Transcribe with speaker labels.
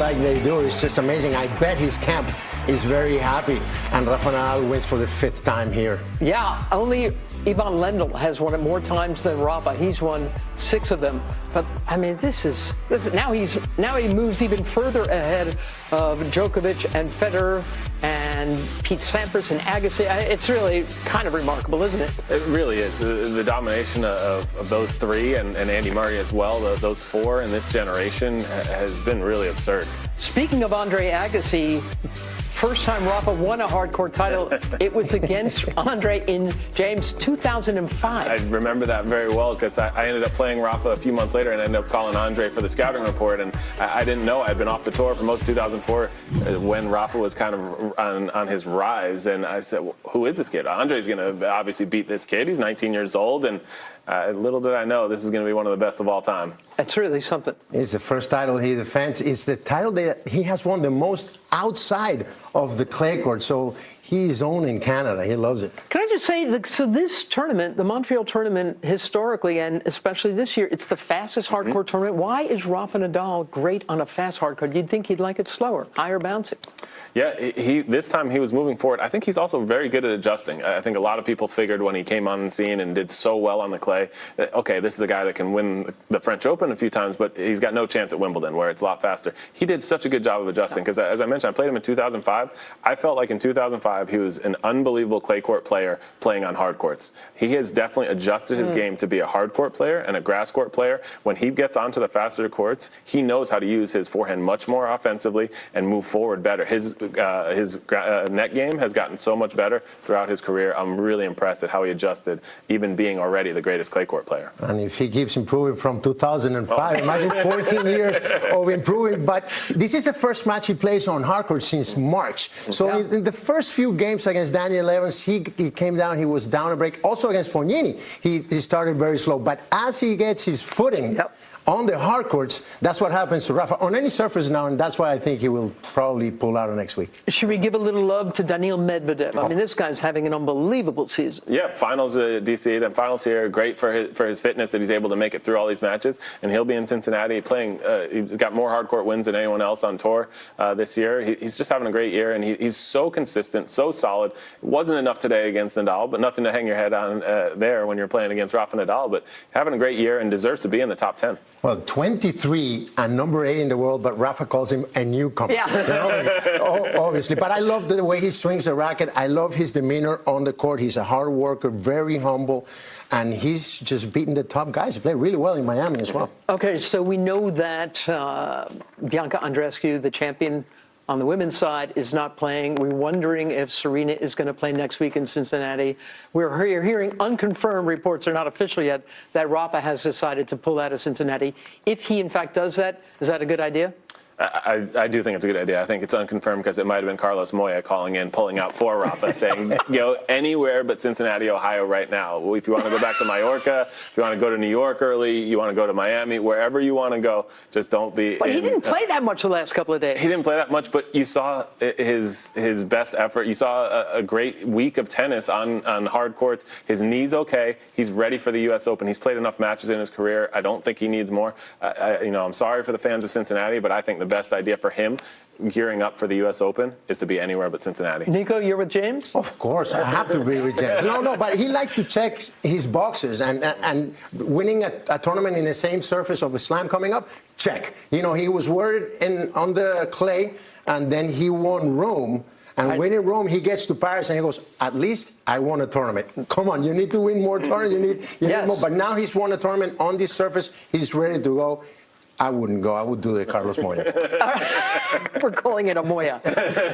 Speaker 1: like they do is just amazing. I bet his camp is very happy. And Rafa Nadal wins for the 5th time here.
Speaker 2: Yeah, only Ivan Lendl has won it more times than Rafa. He's won 6 of them. But I mean, this is now he moves even further ahead of Djokovic and Federer and Pete Sampras and Agassi. It's really kind of remarkable, isn't it?
Speaker 3: It really is. The domination of those 3 and Andy Murray as well, those 4 in this generation has been really absurd.
Speaker 2: Speaking of Andre Agassi, first time Rafa won a hardcourt title, it was against Andre in James 2005.
Speaker 3: I remember that very well because I ended up playing Rafa a few months later and I ended up calling Andre for the scouting report, and I didn't know I'd been off the tour for most of 2004 when Rafa was kind of on his rise, and I said, well, who is this kid? Andre's going to obviously beat this kid. He's 19 years old, and little did I know this is going to be one of the best of all time.
Speaker 2: That's really something.
Speaker 1: It's the first title he defends. It's the title that he has won the most outside of the clay court. So he's owning Canada. He loves it.
Speaker 2: Can I just say, so this tournament, the Montreal tournament, historically and especially this year, it's the fastest hardcourt tournament. Why is Rafa Nadal great on a fast hardcourt? You'd think he'd like it slower, higher bouncing.
Speaker 3: Yeah, this time he was moving forward. I think he's also very good at adjusting. I think a lot of people figured when he came on the scene and did so well on the clay that, okay, this is a guy that can win the French Open a few times, but he's got no chance at Wimbledon where it's a lot faster. He did such a good job of adjusting because, as I mentioned, I played him in 2005. I felt like in 2005 he was an unbelievable clay court player playing on hard courts. He has definitely adjusted his game to be a hard court player and a grass court player. When he gets onto the faster courts, he knows how to use his forehand much more offensively and move forward better. His net game has gotten so much better throughout his career. I'm really impressed at how he adjusted, even being already the greatest clay court player.
Speaker 1: And if he keeps improving from 2005, imagine 14 years of improving. But this is the first match he plays on hardcourt since March. So in the first few games against Daniel Evans, he came down, he was down a break. Also against Fognini, he started very slow. But as he gets his footing on the hard courts, that's what happens to Rafa on any surface now, and that's why I think he will probably pull out next week.
Speaker 2: Should we give a little love to Daniil Medvedev? I mean, this guy's having an unbelievable season.
Speaker 3: Yeah, finals at DC, then finals here. Great for his fitness that he's able to make it through all these matches, and he'll be in Cincinnati playing. He's got more hardcourt wins than anyone else on tour this year. He's just having a great year, and he's so consistent, so solid. It wasn't enough today against Nadal, but nothing to hang your head on there when you're playing against Rafa Nadal. But having a great year and deserves to be in the top 10.
Speaker 1: Well, 23 and number 8 in the world, but Rafa calls him a newcomer.
Speaker 2: Yeah.
Speaker 1: You know? Obviously. But I love the way he swings the racket. I love his demeanor on the court. He's a hard worker, very humble, and he's just beating the top guys. He played really well in Miami as well.
Speaker 2: Okay, so we know that Bianca Andreescu, the champion on the women's side, is not playing. We're wondering if Serena is going to play next week in Cincinnati. We're hearing unconfirmed reports, are not official yet, that Rafa has decided to pull out of Cincinnati. If he, in fact, does that, is that a good idea?
Speaker 3: I do think it's a good idea. I think it's unconfirmed because it might have been Carlos Moya calling in, pulling out for Rafa, saying, go anywhere but Cincinnati, Ohio right now. If you want to go back to Mallorca, if you want to go to New York early, you want to go to Miami, wherever you want to go, just don't be
Speaker 2: But he didn't play that much the last couple of days.
Speaker 3: He didn't play that much, but you saw his best effort. You saw a great week of tennis on hard courts. His knee's okay. He's ready for the U.S. Open. He's played enough matches in his career. I don't think he needs more. I'm sorry for the fans of Cincinnati, but I think the best idea for him gearing up for the U.S. Open is to be anywhere but Cincinnati.
Speaker 2: Nico, you're with James?
Speaker 1: Of course, I have to be with James. No, but he likes to check his boxes, and winning a tournament in the same surface of a slam coming up, check. You know, he was worried on the clay, and then he won Rome. And winning Rome, he gets to Paris and he goes, at least I won a tournament. Come on, you need to win more tournaments. You need more. But now he's won a tournament on this surface. He's ready to go. I wouldn't go. I would do the Carlos Moya.
Speaker 2: We're calling it a Moya.